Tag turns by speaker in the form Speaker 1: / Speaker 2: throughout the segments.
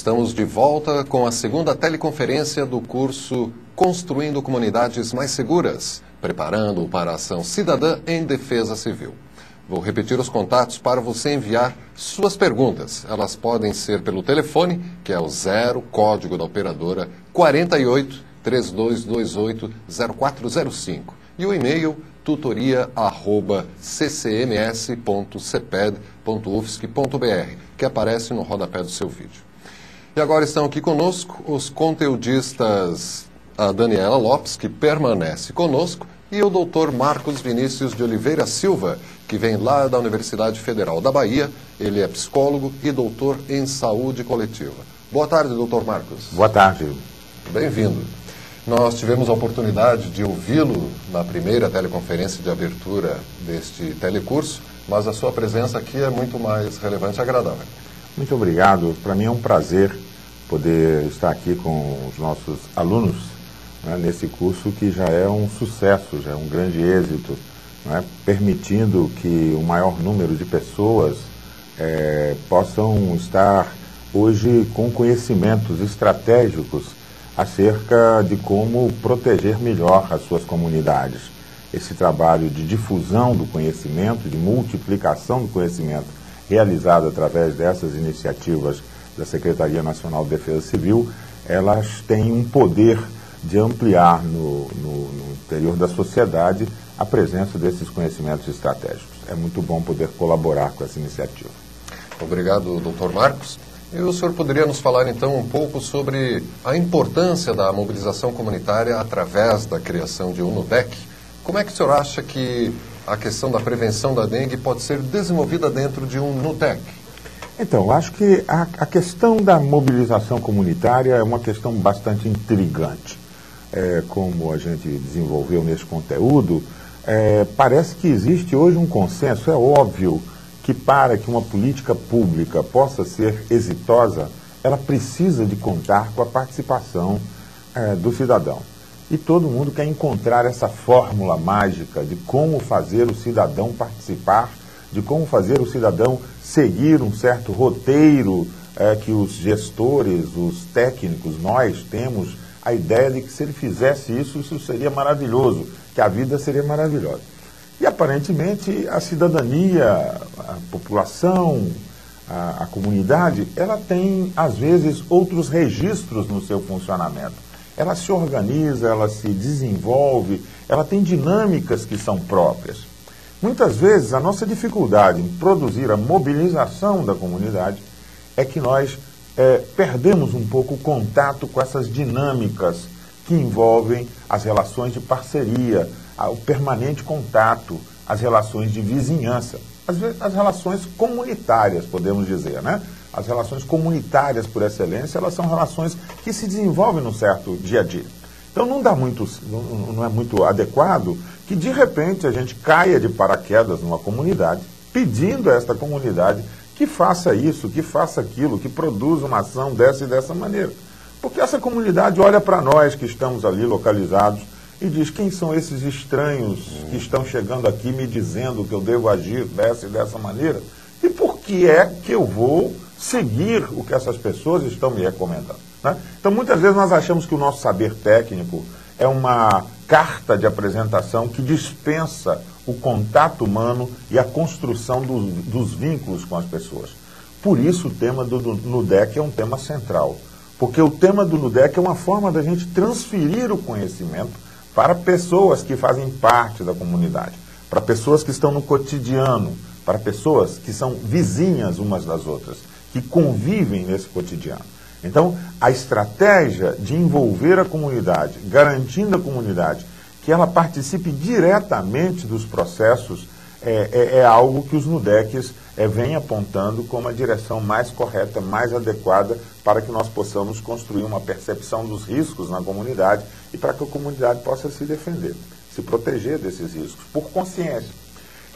Speaker 1: estamos de volta com a segunda teleconferência do curso Construindo Comunidades Mais Seguras, preparando para a ação cidadã em defesa civil. Vou repetir os contatos para você enviar suas perguntas. Elas podem ser pelo telefone, que é o 0, código da operadora 48 3228 0405, e o e-mail tutoria@ccms.ceped.ufsc.br, que aparece no rodapé do seu vídeo. E agora estão aqui conosco os conteudistas, a Daniela Lopes, que permanece conosco, e o Dr. Marcos Vinícius de Oliveira Silva, que vem lá da Universidade Federal da Bahia. Ele é psicólogo e doutor em saúde coletiva. Boa tarde, doutor Marcos.
Speaker 2: Boa tarde.
Speaker 1: Bem-vindo. Nós tivemos a oportunidade de ouvi-lo na primeira teleconferência de abertura deste telecurso, mas a sua presença aqui é muito mais relevante e agradável.
Speaker 2: Muito obrigado. Para mim é um prazer poder estar aqui com os nossos alunos, né, nesse curso que já é um sucesso, já é um grande êxito, né, permitindo que o maior número de pessoas possam estar hoje com conhecimentos estratégicos acerca de como proteger melhor as suas comunidades. Esse trabalho de difusão do conhecimento, de multiplicação do conhecimento realizado através dessas iniciativas da Secretaria Nacional de Defesa Civil, elas têm um poder de ampliar no interior da sociedade a presença desses conhecimentos estratégicos. É muito bom poder colaborar com essa iniciativa.
Speaker 1: Obrigado, Dr. Marcos. E o senhor poderia nos falar, então, um pouco sobre a importância da mobilização comunitária através da criação de um NUDEC? Como é que o senhor acha que a questão da prevenção da dengue pode ser desenvolvida dentro de um NUDEC?
Speaker 2: Então, acho que a questão da mobilização comunitária é uma questão bastante intrigante. Como a gente desenvolveu nesse conteúdo, parece que existe hoje um consenso, é óbvio, que para que uma política pública possa ser exitosa, ela precisa de contar com a participação do cidadão. E todo mundo quer encontrar essa fórmula mágica de como fazer o cidadão participar, de como fazer o cidadão seguir um certo roteiro que os gestores, os técnicos, nós temos a ideia de que se ele fizesse isso, isso seria maravilhoso, que a vida seria maravilhosa. E, aparentemente, a cidadania, a população, a comunidade, ela tem, às vezes, outros registros no seu funcionamento. Ela se organiza, ela se desenvolve, ela tem dinâmicas que são próprias. Muitas vezes, a nossa dificuldade em produzir a mobilização da comunidade é que nós perdemos um pouco o contato com essas dinâmicas que envolvem as relações de parceria, o permanente contato, as relações de vizinhança, as relações comunitárias, podemos dizer, né? As relações comunitárias, por excelência, elas são relações que se desenvolvem num certo dia a dia. Então não é muito adequado que, de repente, a gente caia de paraquedas numa comunidade, pedindo a esta comunidade que faça isso, que faça aquilo, que produza uma ação dessa e dessa maneira. Porque essa comunidade olha para nós que estamos ali localizados e diz: quem são esses estranhos que estão chegando aqui me dizendo que eu devo agir dessa e dessa maneira? E por que é que eu vou seguir o que essas pessoas estão me recomendando, né? Então, muitas vezes nós achamos que o nosso saber técnico é uma carta de apresentação que dispensa o contato humano e a construção dos vínculos com as pessoas. Por isso o tema do NUDEC é um tema central, porque o tema do NUDEC é uma forma da gente transferir o conhecimento para pessoas que fazem parte da comunidade, para pessoas que estão no cotidiano, para pessoas que são vizinhas umas das outras, que convivem nesse cotidiano. Então, a estratégia de envolver a comunidade, garantindo a comunidade que ela participe diretamente dos processos, é algo que os NUDECs vêm apontando como a direção mais correta, mais adequada para que nós possamos construir uma percepção dos riscos na comunidade e para que a comunidade possa se defender, se proteger desses riscos, por consciência.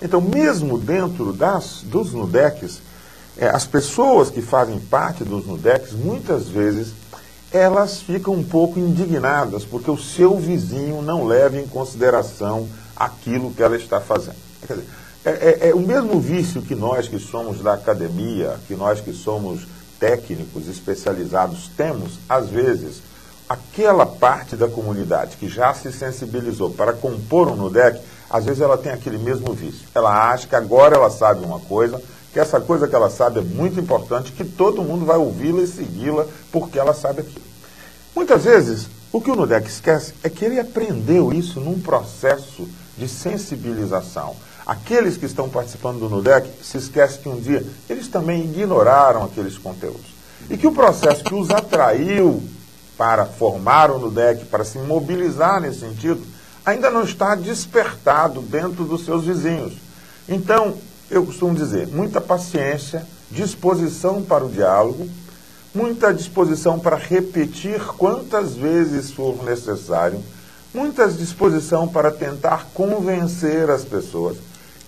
Speaker 2: Então, mesmo dentro dos NUDECs, as pessoas que fazem parte dos NUDECs, muitas vezes, elas ficam um pouco indignadas porque o seu vizinho não leva em consideração aquilo que ela está fazendo. Quer dizer, é o mesmo vício que nós que somos da academia, que nós que somos técnicos especializados temos, às vezes, aquela parte da comunidade que já se sensibilizou para compor um NUDEC, às vezes ela tem aquele mesmo vício. Ela acha que agora ela sabe uma coisa, que essa coisa que ela sabe é muito importante, que todo mundo vai ouvi-la e segui-la porque ela sabe aquilo. Muitas vezes, o que o NUDEC esquece é que ele aprendeu isso num processo de sensibilização. Aqueles que estão participando do NUDEC se esquecem que um dia eles também ignoraram aqueles conteúdos. E que o processo que os atraiu para formar o NUDEC, para se mobilizar nesse sentido, ainda não está despertado dentro dos seus vizinhos. Então, eu costumo dizer, muita paciência, disposição para o diálogo, muita disposição para repetir quantas vezes for necessário, muita disposição para tentar convencer as pessoas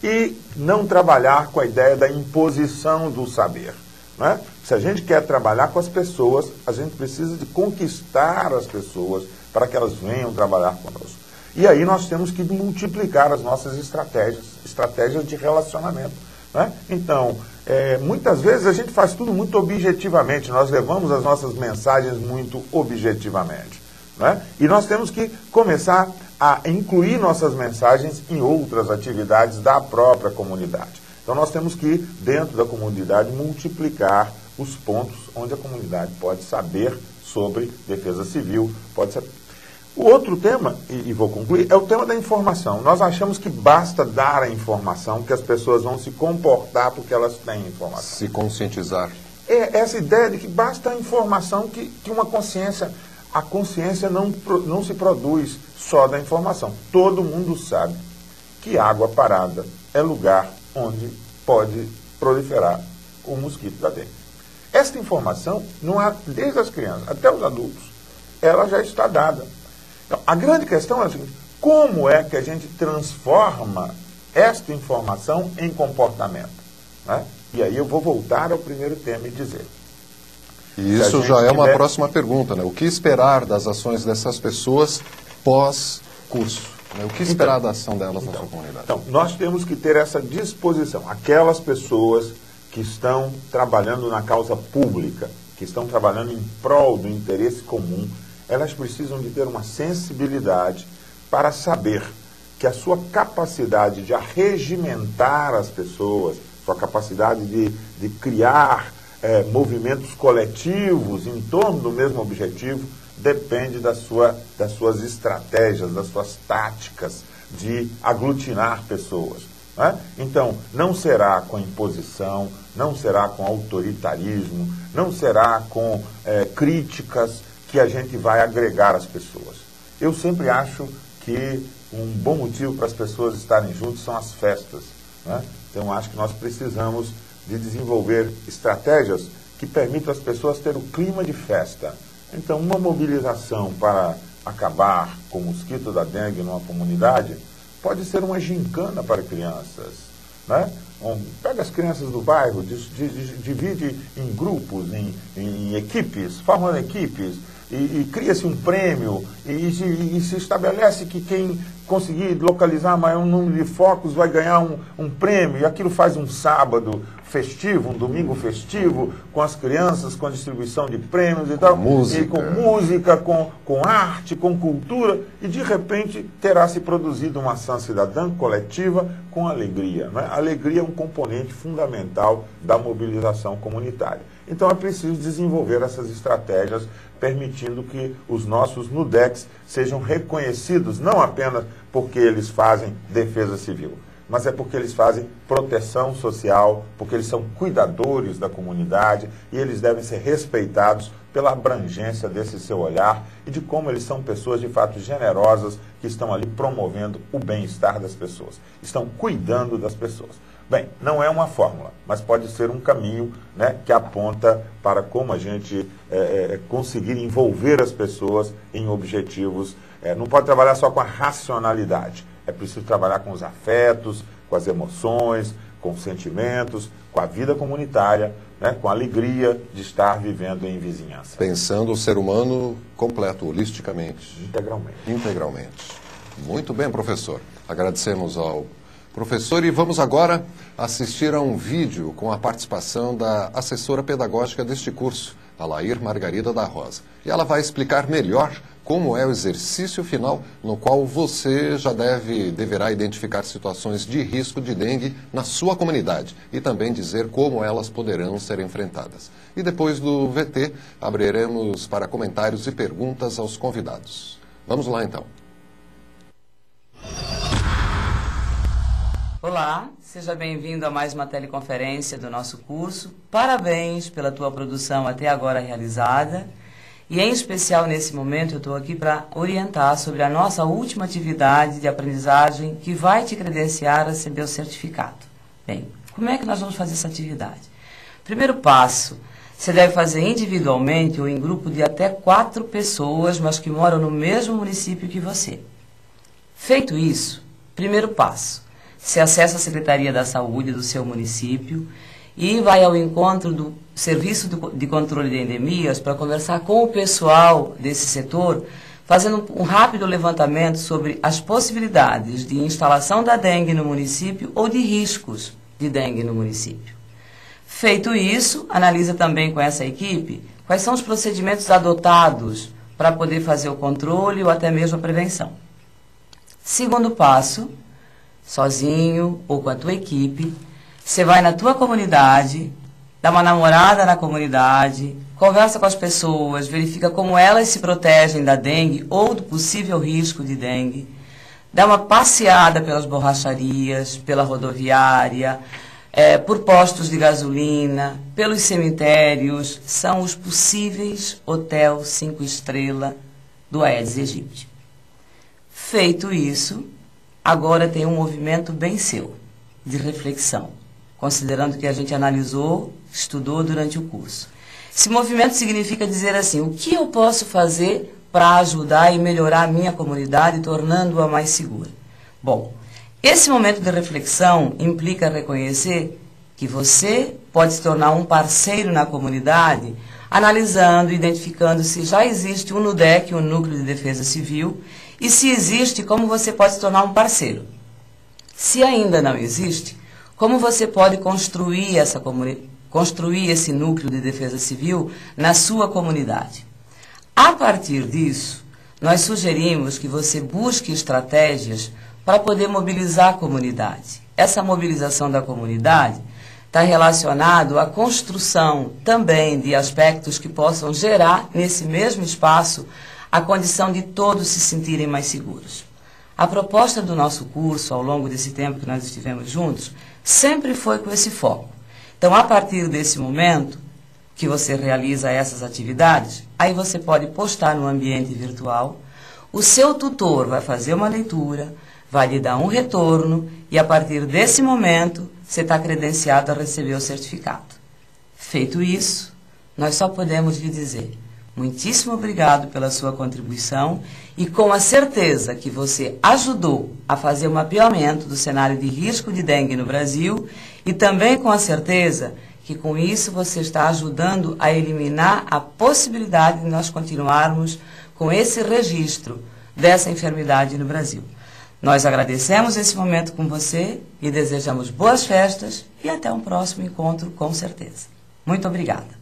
Speaker 2: e não trabalhar com a ideia da imposição do saber. Não é? Se a gente quer trabalhar com as pessoas, a gente precisa de conquistar as pessoas para que elas venham trabalhar conosco. E aí nós temos que multiplicar as nossas estratégias de relacionamento. Né? Então, muitas vezes a gente faz tudo muito objetivamente, nós levamos as nossas mensagens muito objetivamente. Né? E nós temos que começar a incluir nossas mensagens em outras atividades da própria comunidade. Então nós temos que, dentro da comunidade, multiplicar os pontos onde a comunidade pode saber sobre defesa civil, pode saber. O outro tema, e vou concluir, é o tema da informação. Nós achamos que basta dar a informação, que as pessoas vão se comportar porque elas têm informação.
Speaker 1: Se conscientizar.
Speaker 2: É essa ideia de que basta a informação, que uma consciência... A consciência não se produz só da informação. Todo mundo sabe que água parada é lugar onde pode proliferar o mosquito da dengue. Esta informação, não há, desde as crianças até os adultos, ela já está dada. Então, a grande questão é a seguinte: como é que a gente transforma esta informação em comportamento? Né? E aí eu vou voltar ao primeiro tema e dizer...
Speaker 1: E isso já é uma próxima pergunta, né? O que esperar das ações dessas pessoas pós-curso? Né? O que esperar da ação delas na sua comunidade?
Speaker 2: Então, nós temos que ter essa disposição. Aquelas pessoas que estão trabalhando na causa pública, que estão trabalhando em prol do interesse comum, elas precisam de ter uma sensibilidade para saber que a sua capacidade de arregimentar as pessoas, sua capacidade de criar movimentos coletivos em torno do mesmo objetivo, depende das suas estratégias, das suas táticas de aglutinar pessoas. Né? Então, não será com imposição, não será com autoritarismo, não será com críticas que a gente vai agregar as pessoas. Eu sempre acho que um bom motivo para as pessoas estarem juntas são as festas. Né? Então, acho que nós precisamos de desenvolver estratégias que permitam às pessoas ter o clima de festa. Então, uma mobilização para acabar com o mosquito da dengue numa comunidade pode ser uma gincana para crianças. Né? Pega as crianças do bairro, divide em grupos, em equipes, forma equipes, e cria-se um prêmio, e se estabelece que quem conseguir localizar maior número de focos vai ganhar um prêmio, e aquilo faz um sábado festivo, um domingo festivo, com as crianças, com a distribuição de prêmios e tal,
Speaker 1: música.
Speaker 2: E com música, com arte, com cultura, e de repente terá se produzido uma ação cidadã coletiva com alegria. Né? A alegria é um componente fundamental da mobilização comunitária. Então é preciso desenvolver essas estratégias, permitindo que os nossos NUDECs sejam reconhecidos, não apenas porque eles fazem defesa civil, mas é porque eles fazem proteção social, porque eles são cuidadores da comunidade e eles devem ser respeitados pela abrangência desse seu olhar e de como eles são pessoas de fato generosas que estão ali promovendo o bem-estar das pessoas, estão cuidando das pessoas. Bem, não é uma fórmula, mas pode ser um caminho, né, que aponta para como a gente conseguir envolver as pessoas em objetivos. Não pode trabalhar só com a racionalidade, é preciso trabalhar com os afetos, com as emoções, com os sentimentos, com a vida comunitária, né, com a alegria de estar vivendo em vizinhança.
Speaker 1: Pensando o ser humano completo, holisticamente.
Speaker 2: Integralmente.
Speaker 1: Integralmente. Muito bem, professor. Agradecemos ao Professor, e vamos agora assistir a um vídeo com a participação da assessora pedagógica deste curso, a Lair Margarida da Rosa. E ela vai explicar melhor como é o exercício final, no qual você já deverá identificar situações de risco de dengue na sua comunidade e também dizer como elas poderão ser enfrentadas. E depois do VT, abriremos para comentários e perguntas aos convidados. Vamos lá, então.
Speaker 3: Olá, seja bem-vindo a mais uma teleconferência do nosso curso. Parabéns pela tua produção até agora realizada. E em especial nesse momento eu estou aqui para orientar sobre a nossa última atividade de aprendizagem que vai te credenciar a receber o certificado. Bem, como é que nós vamos fazer essa atividade? Primeiro passo, você deve fazer individualmente ou em grupo de até 4 pessoas, mas que moram no mesmo município que você. Feito isso, primeiro passo, você acessa a Secretaria da Saúde do seu município e vai ao encontro do Serviço de Controle de Endemias para conversar com o pessoal desse setor, fazendo um rápido levantamento sobre as possibilidades de instalação da dengue no município ou de riscos de dengue no município. Feito isso, analisa também com essa equipe quais são os procedimentos adotados para poder fazer o controle ou até mesmo a prevenção. Segundo passo, sozinho ou com a tua equipe, você vai na tua comunidade, dá uma namorada na comunidade, conversa com as pessoas, verifica como elas se protegem da dengue ou do possível risco de dengue, dá uma passeada pelas borracharias, pela rodoviária, por postos de gasolina, pelos cemitérios, são os possíveis hotéis 5 estrelas do Aedes aegypti. Feito isso, agora tem um movimento bem seu, de reflexão, considerando que a gente analisou, estudou durante o curso. Esse movimento significa dizer assim, o que eu posso fazer para ajudar e melhorar a minha comunidade, tornando-a mais segura? Bom, esse momento de reflexão implica reconhecer que você pode se tornar um parceiro na comunidade, analisando e identificando se já existe um NUDEC, um Núcleo de Defesa Civil, e se existe, como você pode se tornar um parceiro. Se ainda não existe, como você pode construir esse núcleo de defesa civil na sua comunidade. A partir disso, nós sugerimos que você busque estratégias para poder mobilizar a comunidade. Essa mobilização da comunidade está relacionado à construção também de aspectos que possam gerar nesse mesmo espaço a condição de todos se sentirem mais seguros. A proposta do nosso curso, ao longo desse tempo que nós estivemos juntos, sempre foi com esse foco. Então, a partir desse momento que você realiza essas atividades, aí você pode postar no ambiente virtual, o seu tutor vai fazer uma leitura, vai lhe dar um retorno e, a partir desse momento, você está credenciado a receber o certificado. Feito isso, nós só podemos lhe dizer muitíssimo obrigado pela sua contribuição e com a certeza que você ajudou a fazer o mapeamento do cenário de risco de dengue no Brasil e também com a certeza que com isso você está ajudando a eliminar a possibilidade de nós continuarmos com esse registro dessa enfermidade no Brasil. Nós agradecemos esse momento com você e desejamos boas festas e até um próximo encontro, com certeza. Muito obrigada.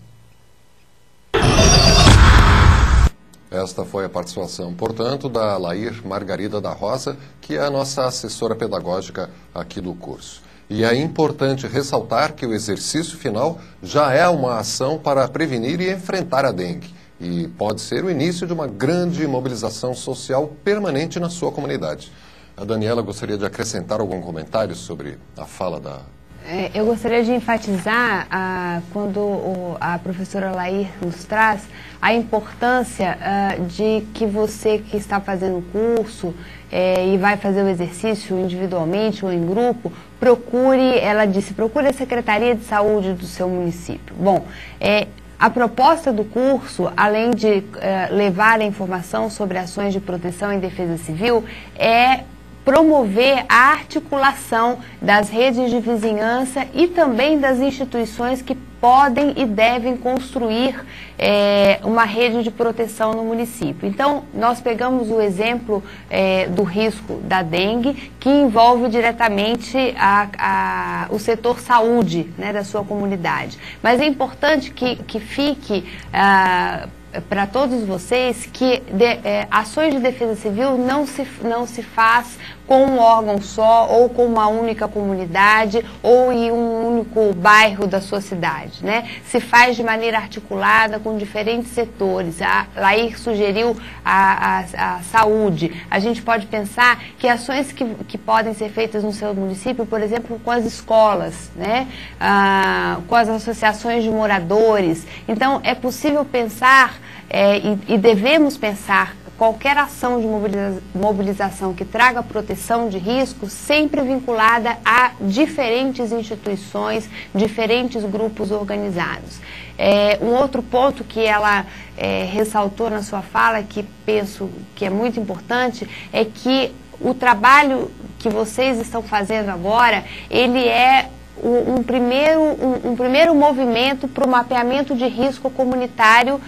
Speaker 1: Esta foi a participação, portanto, da Lair Margarida da Rosa, que é a nossa assessora pedagógica aqui do curso. E é importante ressaltar que o exercício final já é uma ação para prevenir e enfrentar a dengue. E pode ser o início de uma grande mobilização social permanente na sua comunidade. A Daniela gostaria de acrescentar algum comentário sobre a fala da...
Speaker 4: Eu gostaria de enfatizar, quando a professora Lair nos traz, a importância de que você que está fazendo o curso e vai fazer o exercício individualmente ou em grupo, ela disse, procure a Secretaria de Saúde do seu município. Bom, a proposta do curso, além de levar a informação sobre ações de proteção e defesa civil, é promover a articulação das redes de vizinhança e também das instituições que podem e devem construir uma rede de proteção no município. Então, nós pegamos o exemplo do risco da dengue, que envolve diretamente o setor saúde, né, da sua comunidade. Mas é importante que fique para todos vocês que ações de defesa civil não se faz com um órgão só, ou com uma única comunidade, ou em um único bairro da sua cidade, né? Se faz de maneira articulada com diferentes setores. A Lair sugeriu a saúde. A gente pode pensar que ações que podem ser feitas no seu município, por exemplo, com as escolas, né? Com as associações de moradores. Então, é possível pensar e devemos pensar qualquer ação de mobilização que traga proteção de risco, sempre vinculada a diferentes instituições, diferentes grupos organizados. Um outro ponto que ela ressaltou na sua fala, que penso que é muito importante, é que o trabalho que vocês estão fazendo agora, ele é um primeiro movimento para o mapeamento de risco comunitário,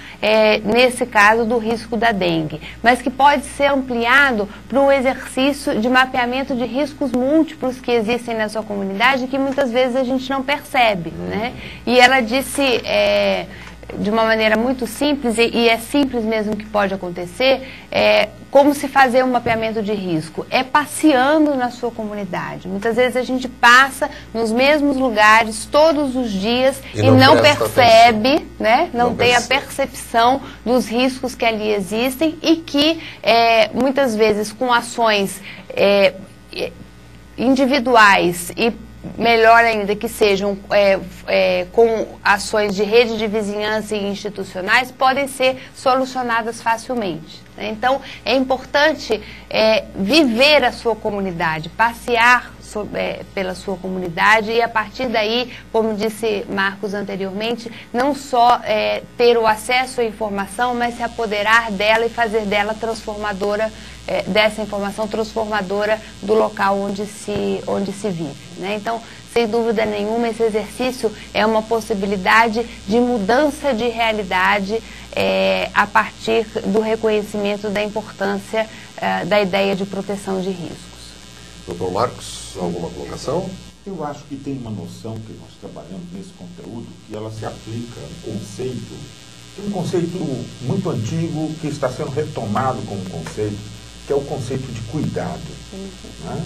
Speaker 4: nesse caso do risco da dengue, mas que pode ser ampliado para o exercício de mapeamento de riscos múltiplos que existem na sua comunidade, que muitas vezes a gente não percebe, né? E ela disse de uma maneira muito simples, e é simples mesmo que pode acontecer, como se fazer um mapeamento de risco? É passeando na sua comunidade. Muitas vezes a gente passa nos mesmos lugares todos os dias e não percebe, né? Não tem a percepção dos riscos que ali existem e que muitas vezes com ações individuais e melhor ainda que sejam com ações de rede de vizinhança e institucionais, podem ser solucionadas facilmente. Então, é importante viver a sua comunidade, passear pela sua comunidade e, a partir daí, como disse Marcos anteriormente, não só ter o acesso à informação, mas se apoderar dela e fazer dela transformadora, dessa informação transformadora do local onde se vive, né? Então, sem dúvida nenhuma, esse exercício é uma possibilidade de mudança de realidade a partir do reconhecimento da importância da ideia de proteção de riscos.
Speaker 1: Doutor Marcos, alguma colocação?
Speaker 2: Eu acho que tem uma noção que nós trabalhamos nesse conteúdo que ela se aplica a um conceito muito antigo que está sendo retomado como conceito, que é o conceito de cuidado. Né?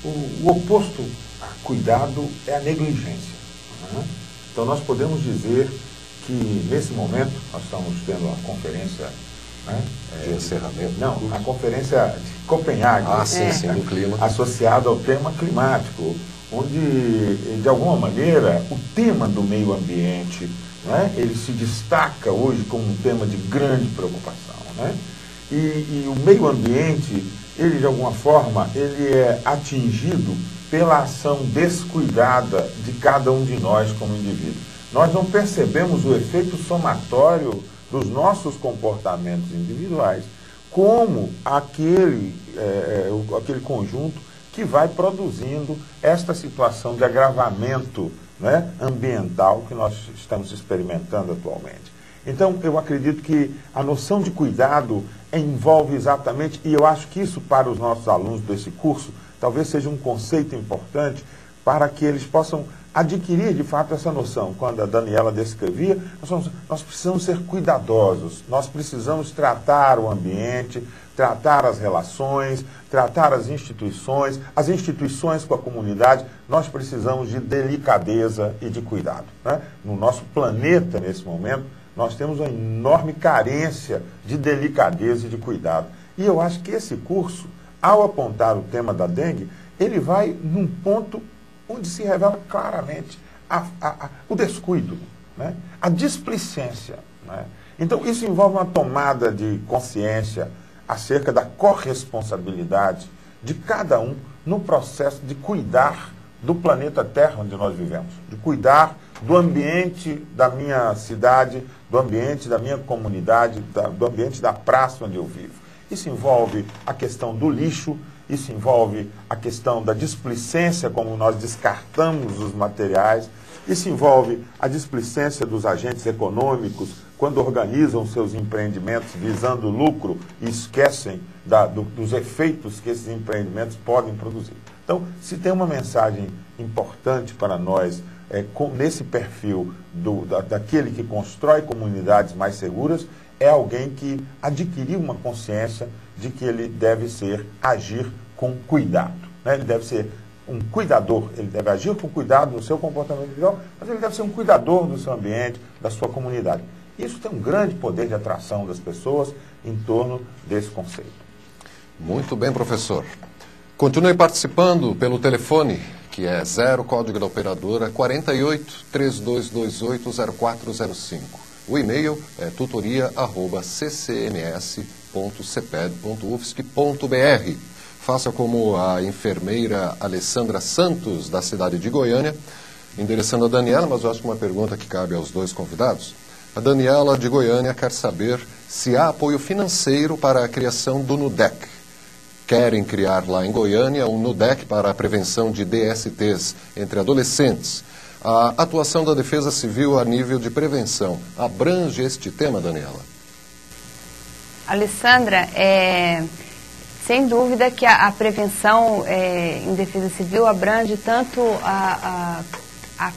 Speaker 2: O oposto a cuidado é a negligência. Né? Então nós podemos dizer que nesse momento nós estamos tendo uma conferência, né,
Speaker 1: de encerramento.
Speaker 2: Não, a conferência de Copenhague,
Speaker 1: sim, do clima,
Speaker 2: associada ao tema climático, onde de alguma maneira o tema do meio ambiente, né, ele se destaca hoje como um tema de grande preocupação, né? E o meio ambiente, ele de alguma forma, ele é atingido pela ação descuidada de cada um de nós como indivíduo. Nós não percebemos o efeito somatório dos nossos comportamentos individuais como aquele conjunto que vai produzindo esta situação de agravamento, né, ambiental que nós estamos experimentando atualmente. Então, eu acredito que a noção de cuidado envolve exatamente, e eu acho que isso para os nossos alunos desse curso, talvez seja um conceito importante para que eles possam adquirir de fato essa noção. Quando a Daniela descrevia, nós precisamos ser cuidadosos, nós precisamos tratar o ambiente, tratar as relações, tratar as instituições com a comunidade. Nós precisamos de delicadeza e de cuidado, né? No nosso planeta, nesse momento, nós temos uma enorme carência de delicadeza e de cuidado. E eu acho que esse curso, ao apontar o tema da dengue, ele vai num ponto onde se revela claramente o descuido, né? A displicência, né? Então, isso envolve uma tomada de consciência acerca da corresponsabilidade de cada um no processo de cuidar do planeta Terra onde nós vivemos, de cuidar do ambiente da minha cidade, do ambiente da minha comunidade, do ambiente da praça onde eu vivo. Isso envolve a questão do lixo, isso envolve a questão da displicência, como nós descartamos os materiais, isso envolve a displicência dos agentes econômicos quando organizam seus empreendimentos visando lucro e esquecem dos efeitos que esses empreendimentos podem produzir. Então, se tem uma mensagem importante para nós nesse perfil daquele que constrói comunidades mais seguras, é alguém que adquiriu uma consciência de que ele deve agir com cuidado, né? Ele deve ser um cuidador, ele deve agir com cuidado no seu comportamento individual, mas ele deve ser um cuidador do seu ambiente, da sua comunidade. Isso tem um grande poder de atração das pessoas em torno desse conceito.
Speaker 1: Muito bem, professor. Continue participando pelo telefone, que é 0, código da operadora 48 3228 0405. O e-mail é tutoria@ccms.ceped.ufsc.br. Faça como a enfermeira Alessandra Santos, da cidade de Goiânia, endereçando a Daniela, mas eu acho que uma pergunta que cabe aos dois convidados. A Daniela de Goiânia quer saber se há apoio financeiro para a criação do NUDEC. Querem criar lá em Goiânia um NUDEC para a prevenção de DSTs entre adolescentes. A atuação da Defesa Civil a nível de prevenção abrange este tema, Daniela?
Speaker 4: Alessandra, sem dúvida que a prevenção em defesa civil abrange tanto a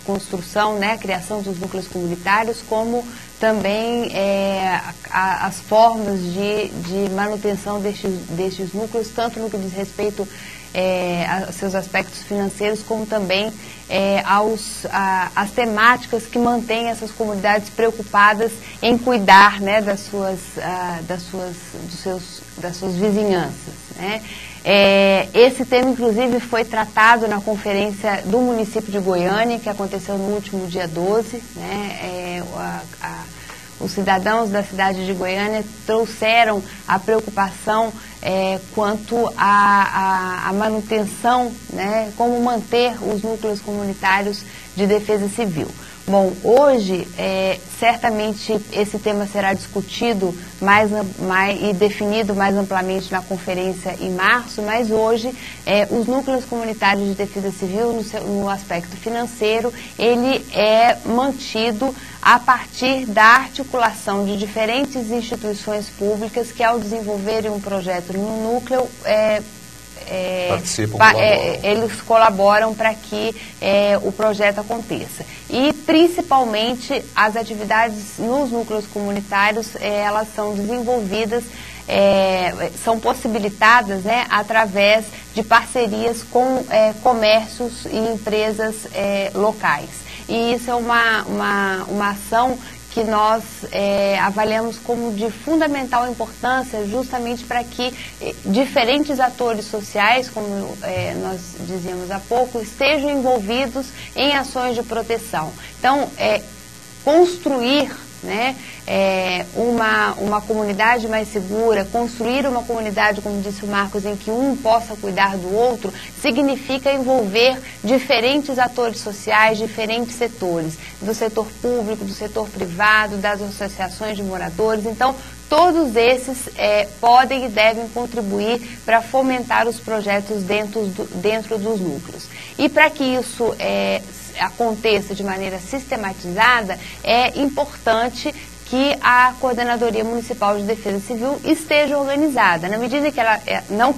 Speaker 4: construção, né, a criação dos núcleos comunitários, como também as formas de manutenção destes núcleos, tanto no que diz respeito aos seus aspectos financeiros, como também às temáticas que mantêm essas comunidades preocupadas em cuidar, né, das suas vizinhanças, né? Esse tema, inclusive, foi tratado na conferência do município de Goiânia, que aconteceu no último dia 12, né? Os cidadãos da cidade de Goiânia trouxeram a preocupação quanto à manutenção, né, como manter os núcleos comunitários de defesa civil. Bom, hoje, certamente esse tema será discutido e definido mais amplamente na conferência em março, mas hoje os núcleos comunitários de defesa civil, no aspecto financeiro, ele é mantido a partir da articulação de diferentes instituições públicas que, ao desenvolverem um projeto no núcleo, eles colaboram para que o projeto aconteça. E, principalmente, as atividades nos núcleos comunitários, elas são desenvolvidas, são possibilitadas, né, através de parcerias com comércios e empresas locais. E isso é uma ação que nós avaliamos como de fundamental importância, justamente para que diferentes atores sociais, como nós dizíamos há pouco, estejam envolvidos em ações de proteção. Então, construir, né, uma comunidade mais segura, construir uma comunidade, como disse o Marcos, em que um possa cuidar do outro, significa envolver diferentes atores sociais, diferentes setores, do setor público, do setor privado, das associações de moradores. Então, todos esses podem e devem contribuir para fomentar os projetos dentro dos núcleos. E para que isso aconteça de maneira sistematizada, é importante que a Coordenadoria Municipal de Defesa Civil esteja organizada, na medida que ela não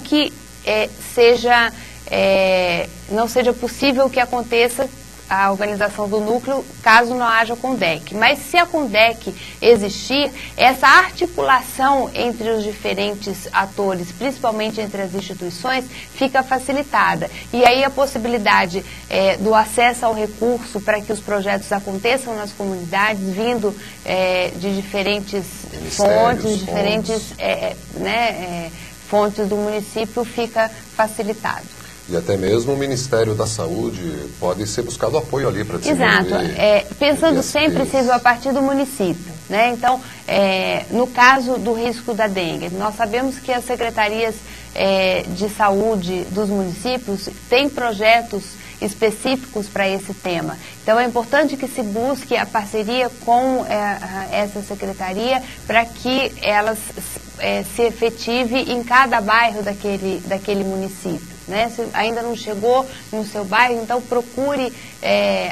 Speaker 4: seja possível que aconteça a organização do núcleo caso não haja CONDEC. Mas se a CONDEC existir, essa articulação entre os diferentes atores, principalmente entre as instituições, fica facilitada. E aí a possibilidade do acesso ao recurso para que os projetos aconteçam nas comunidades, vindo de diferentes fontes, fontes do município, fica facilitado.
Speaker 1: E até mesmo o Ministério da Saúde pode ser buscado apoio ali para desenvolver.
Speaker 4: Exato. Pensando sempre a partir do município, né? Então, no caso do risco da dengue, nós sabemos que as secretarias de saúde dos municípios têm projetos específicos para esse tema. Então, é importante que se busque a parceria com essa secretaria para que elas se efetive em cada bairro daquele município. Né? Se ainda não chegou no seu bairro, então procure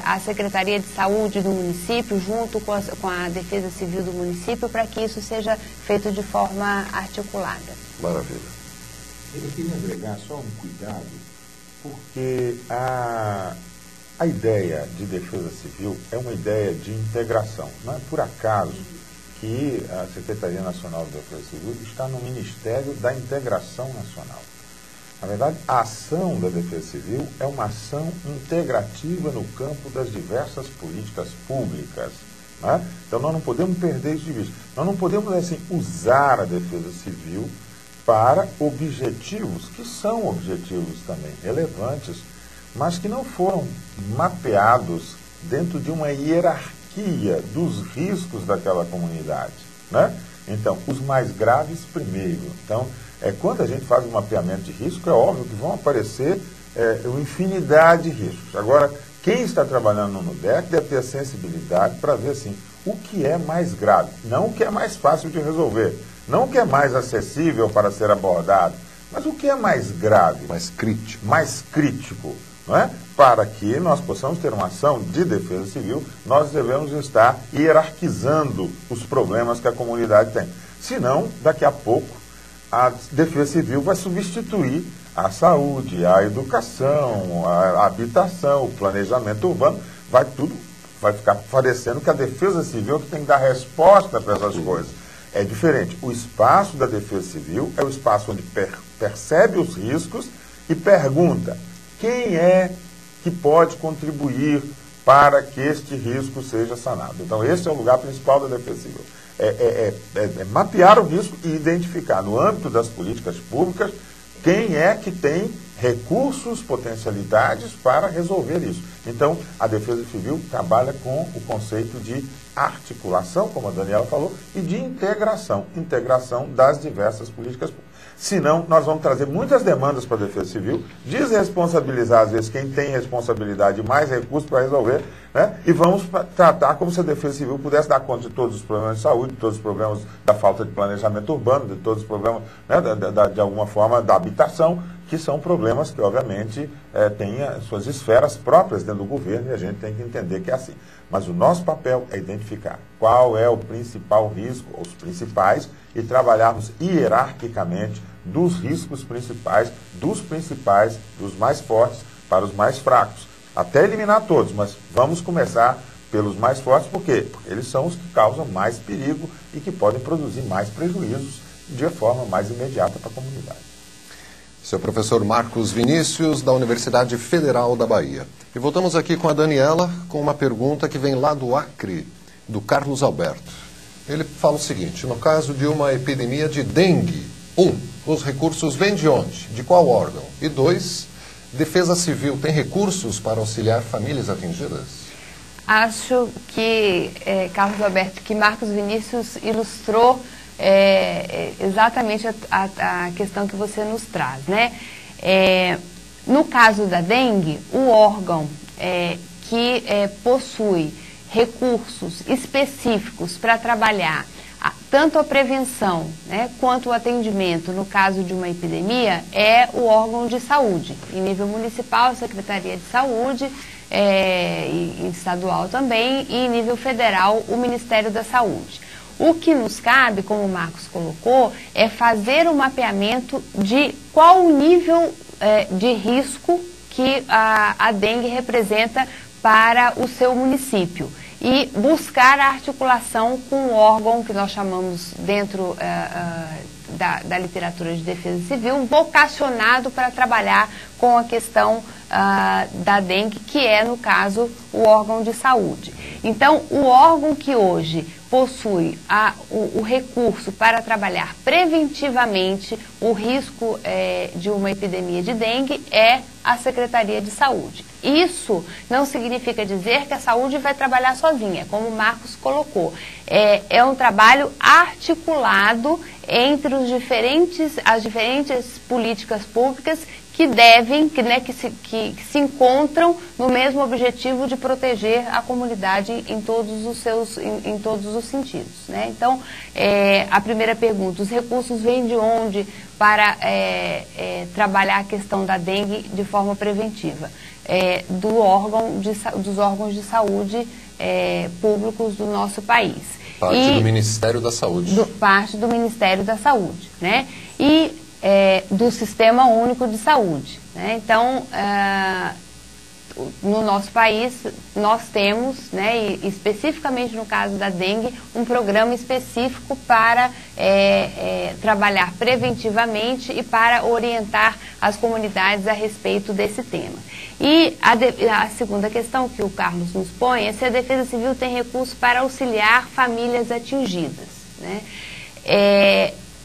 Speaker 4: a Secretaria de Saúde do município, junto com a Defesa Civil do município, para que isso seja feito de forma articulada.
Speaker 1: Maravilha.
Speaker 2: Eu queria agregar só um cuidado, porque a ideia de defesa civil é uma ideia de integração. Não é por acaso que a Secretaria Nacional de Defesa Civil está no Ministério da Integração Nacional. Na verdade, a ação da Defesa Civil é uma ação integrativa no campo das diversas políticas públicas. Né? Então, nós não podemos perder isso de vista. Nós não podemos, assim, usar a Defesa Civil para objetivos, que são objetivos também relevantes, mas que não foram mapeados dentro de uma hierarquia dos riscos daquela comunidade. Né? Então, os mais graves primeiro. Então, quando a gente faz um mapeamento de risco, é óbvio que vão aparecer uma infinidade de riscos. Agora, quem está trabalhando no NUDEC deve ter a sensibilidade para ver assim, o que é mais grave, não o que é mais fácil de resolver, não o que é mais acessível para ser abordado, mas o que é mais grave,
Speaker 1: mais
Speaker 2: crítico, não é? Para que nós possamos ter uma ação de defesa civil, nós devemos estar hierarquizando os problemas que a comunidade tem. Senão, daqui a pouco, a defesa civil vai substituir a saúde, a educação, a habitação, o planejamento urbano, vai ficar parecendo que a defesa civil tem que dar resposta para essas coisas. É diferente. O espaço da defesa civil é o espaço onde percebe os riscos e pergunta quem é que pode contribuir para que este risco seja sanado. Então, esse é o lugar principal da defesa civil. É mapear o risco e identificar, no âmbito das políticas públicas, quem é que tem recursos, potencialidades para resolver isso. Então, a Defesa Civil trabalha com o conceito de articulação, como a Daniela falou, e de integração das diversas políticas públicas. Senão, nós vamos trazer muitas demandas para a Defesa Civil, desresponsabilizar, às vezes, quem tem responsabilidade e mais recursos para resolver, né? E vamos tratar como se a Defesa Civil pudesse dar conta de todos os problemas de saúde, de todos os problemas da falta de planejamento urbano, de todos os problemas, né, de alguma forma, da habitação, que são problemas que, obviamente, têm as suas esferas próprias dentro do governo e a gente tem que entender que é assim. Mas o nosso papel é identificar qual é o principal risco, os principais, e trabalharmos hierarquicamente dos riscos principais, dos mais fortes para os mais fracos. Até eliminar todos, mas vamos começar pelos mais fortes, por quê? Porque eles são os que causam mais perigo e que podem produzir mais prejuízos de forma mais imediata para a comunidade.
Speaker 1: Esse é o professor Marcos Vinícius, da Universidade Federal da Bahia. E voltamos aqui com a Daniela, com uma pergunta que vem lá do Acre, do Carlos Alberto. Ele fala o seguinte: no caso de uma epidemia de dengue, 1. Os recursos vêm de onde? De qual órgão? E 2. Defesa Civil tem recursos para auxiliar famílias atingidas?
Speaker 4: Acho que, Carlos Alberto, que Marcos Vinícius ilustrou exatamente a questão que você nos traz, né? No caso da dengue, o órgão que possui recursos específicos para trabalhar tanto a prevenção, né, quanto o atendimento no caso de uma epidemia é o órgão de saúde. Em nível municipal, a Secretaria de Saúde, e estadual também, e em nível federal, o Ministério da Saúde. O que nos cabe, como o Marcos colocou, é fazer o mapeamento de qual o nível de risco que a dengue representa para o seu município e buscar a articulação com o órgão que nós chamamos dentro da literatura de defesa civil, vocacionado para trabalhar com a questão da dengue, que é, no caso, o órgão de saúde. Então, o órgão que hoje possui o recurso para trabalhar preventivamente o risco de uma epidemia de dengue é a Secretaria de Saúde. Isso não significa dizer que a saúde vai trabalhar sozinha, como o Marcos colocou. É um trabalho articulado entre as diferentes políticas públicas que devem, que se encontram no mesmo objetivo de proteger a comunidade em todos os sentidos, né? Então, a primeira pergunta, os recursos vêm de onde para trabalhar a questão da dengue de forma preventiva? Dos órgãos de saúde públicos do nosso país.
Speaker 1: Parte do Ministério da Saúde.
Speaker 4: Parte do Ministério da Saúde, né? E do Sistema Único de Saúde, né? Então, no nosso país, nós temos, né, e especificamente no caso da dengue, um programa específico para trabalhar preventivamente e para orientar as comunidades a respeito desse tema. E a segunda questão que o Carlos nos põe é se a Defesa Civil tem recursos para auxiliar famílias atingidas, né?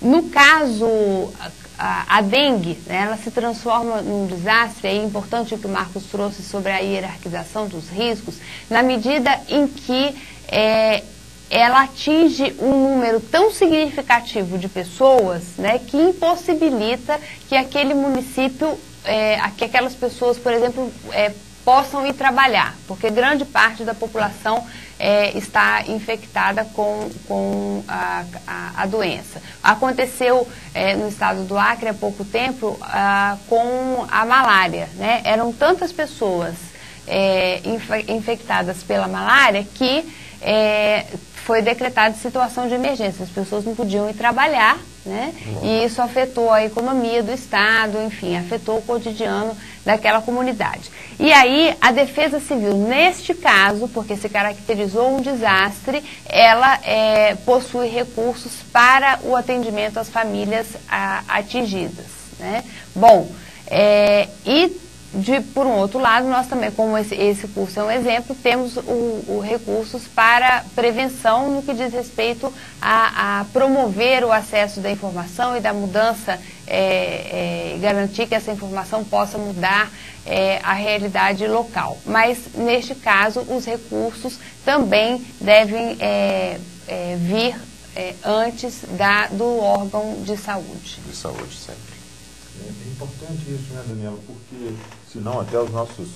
Speaker 4: No caso, a dengue, né, ela se transforma num desastre, é importante o que o Marcos trouxe sobre a hierarquização dos riscos, na medida em que ela atinge um número tão significativo de pessoas, né, que impossibilita que aquele município, que aquelas pessoas, por exemplo, possam ir trabalhar, porque grande parte da população está infectada com a doença. Aconteceu no estado do Acre há pouco tempo com a malária, né? Eram tantas pessoas infectadas pela malária que foi decretada situação de emergência. As pessoas não podiam ir trabalhar, né? E isso afetou a economia do estado, enfim, afetou o cotidiano daquela comunidade. E aí, a Defesa Civil, neste caso, porque se caracterizou um desastre, ela possui recursos para o atendimento às famílias atingidas, né? Bom, por um outro lado, nós também, como esse curso é um exemplo, temos recursos para prevenção no que diz respeito a promover o acesso da informação e da mudança, garantir que essa informação possa mudar a realidade local. Mas, neste caso, os recursos também devem vir antes do órgão de saúde.
Speaker 1: De saúde, sempre.
Speaker 2: É importante isso, né, Daniela? Porque senão até os nossos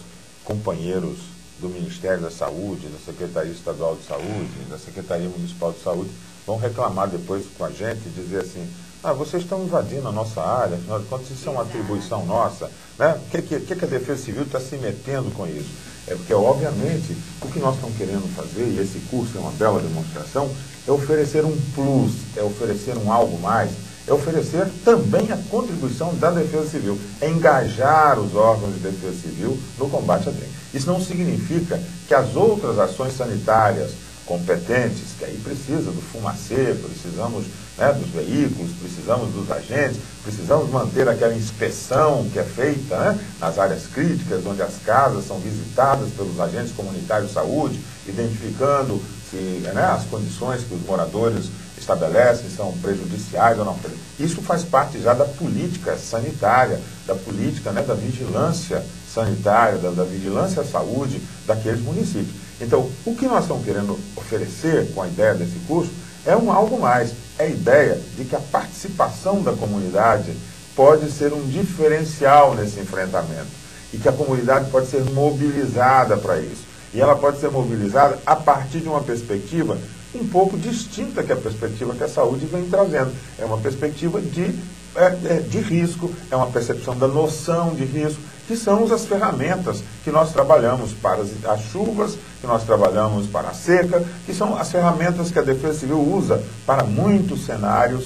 Speaker 2: companheiros do Ministério da Saúde, da Secretaria Estadual de Saúde, da Secretaria Municipal de Saúde, vão reclamar depois com a gente e dizer assim, vocês estão invadindo a nossa área, afinal de contas isso é uma atribuição nossa, né? O que a Defesa Civil está se metendo com isso? É porque, obviamente, o que nós estamos querendo fazer, e esse curso é uma bela demonstração, é oferecer um plus, é oferecer um algo mais, é oferecer também a contribuição da Defesa Civil, é engajar os órgãos de Defesa Civil no combate à dengue. Isso não significa que as outras ações sanitárias competentes, que aí precisa do fumacê, precisamos, né, dos veículos, precisamos dos agentes, precisamos manter aquela inspeção que é feita, né, nas áreas críticas, onde as casas são visitadas pelos agentes comunitários de saúde, identificando se, né, as condições que os moradores estabelecem são prejudiciais ou não. Isso faz parte já da política sanitária, da política, né, da vigilância sanitária, da vigilância à saúde daqueles municípios. Então, o que nós estamos querendo oferecer com a ideia desse curso é algo mais. É a ideia de que a participação da comunidade pode ser um diferencial nesse enfrentamento e que a comunidade pode ser mobilizada para isso. E ela pode ser mobilizada a partir de uma perspectiva um pouco distinta que a perspectiva que a saúde vem trazendo. É uma perspectiva de risco, é uma percepção da noção de risco, que são as ferramentas que nós trabalhamos para as chuvas, que nós trabalhamos para a seca, que são as ferramentas que a Defesa Civil usa para muitos cenários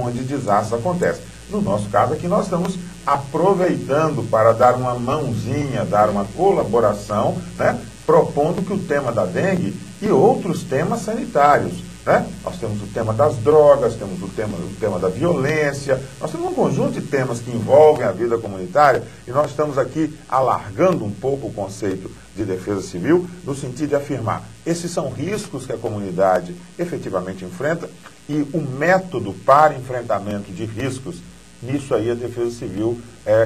Speaker 2: onde desastres acontecem. No nosso caso aqui, nós estamos aproveitando para dar uma mãozinha, dar uma colaboração, né, propondo que o tema da dengue e outros temas sanitários, né? Nós temos o tema das drogas, temos o tema da violência, nós temos um conjunto de temas que envolvem a vida comunitária e nós estamos aqui alargando um pouco o conceito de defesa civil no sentido de afirmar esses são riscos que a comunidade efetivamente enfrenta e o método para enfrentamento de riscos, nisso aí a Defesa Civil,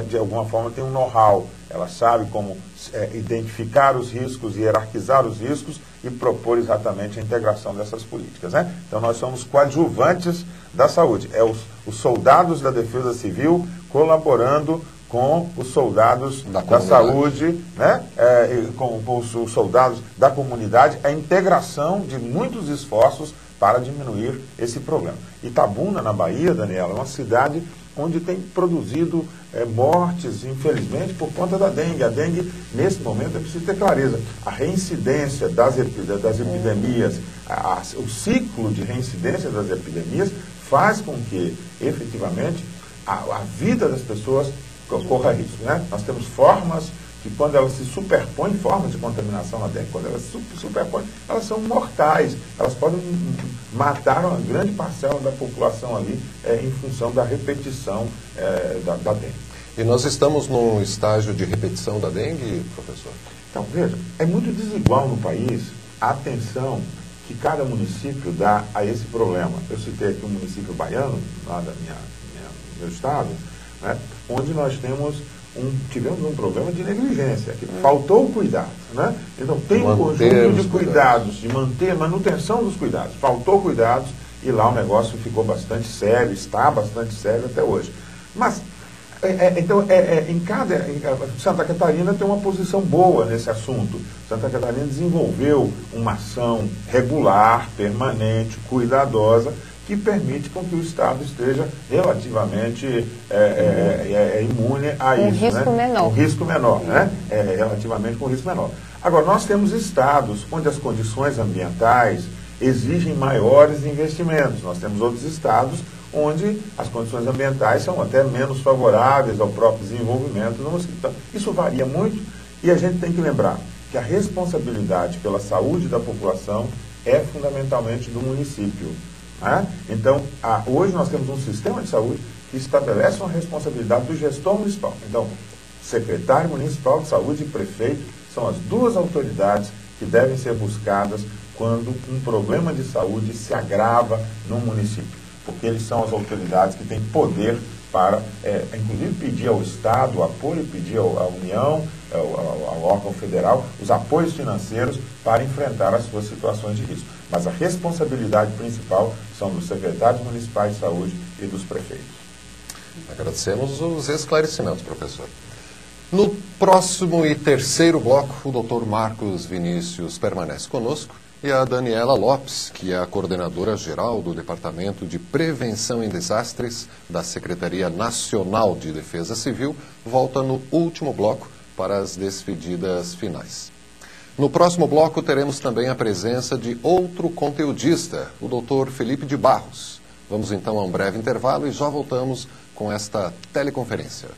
Speaker 2: de alguma forma, tem um know-how. Ela sabe como identificar os riscos, hierarquizar os riscos e propor exatamente a integração dessas políticas, né? Então, nós somos coadjuvantes da saúde. Os soldados da Defesa Civil colaborando com os soldados da saúde, né? Com os soldados da comunidade, a integração de muitos esforços para diminuir esse problema. Itabuna, na Bahia, Daniela, é uma cidade onde tem produzido mortes, infelizmente, por conta da dengue. A dengue, nesse momento, é preciso ter clareza. A reincidência das epidemias, o ciclo de reincidência das epidemias faz com que, efetivamente, a vida das pessoas corra risco, né? Nós temos formas que, quando elas se superpõem, formas de contaminação na dengue, quando elas se superpõem, elas são mortais. Elas podem matar uma grande parcela da população ali em função da repetição da dengue.
Speaker 1: E nós estamos num estágio de repetição da dengue, professor?
Speaker 2: Então, veja, é muito desigual no país a atenção que cada município dá a esse problema. Eu citei aqui o município baiano, lá do meu estado, né, onde nós tivemos um problema de negligência, que faltou cuidado, né? Então tem um conjunto de cuidados, de manutenção dos cuidados, faltou cuidados e lá o negócio ficou bastante sério, está bastante sério até hoje. Mas, Santa Catarina tem uma posição boa nesse assunto. Santa Catarina desenvolveu uma ação regular, permanente, cuidadosa, que permite com que o Estado esteja relativamente imune a isso.
Speaker 4: Risco menor.
Speaker 2: Com risco menor, né? Relativamente com risco menor. Agora, nós temos estados onde as condições ambientais exigem maiores investimentos. Nós temos outros estados onde as condições ambientais são até menos favoráveis ao próprio desenvolvimento do mosquito. Então, isso varia muito e a gente tem que lembrar que a responsabilidade pela saúde da população é fundamentalmente do município. Então, hoje nós temos um sistema de saúde que estabelece uma responsabilidade do gestor municipal. Então, secretário municipal de saúde e prefeito são as duas autoridades que devem ser buscadas quando um problema de saúde se agrava no município, porque eles são as autoridades que têm poder para, inclusive, pedir ao Estado o apoio, pedir à União, ao órgão federal, os apoios financeiros para enfrentar as suas situações de risco. Mas a responsabilidade principal são dos secretários municipais de saúde e dos prefeitos.
Speaker 1: Agradecemos os esclarecimentos, professor. No próximo e terceiro bloco, o doutor Marcos Vinícius permanece conosco e a Daniela Lopes, que é a coordenadora-geral do Departamento de Prevenção em Desastres da Secretaria Nacional de Defesa Civil, volta no último bloco para as despedidas finais. No próximo bloco teremos também a presença de outro conteudista, o Dr. Felipe de Barros. Vamos então a um breve intervalo e já voltamos com esta teleconferência.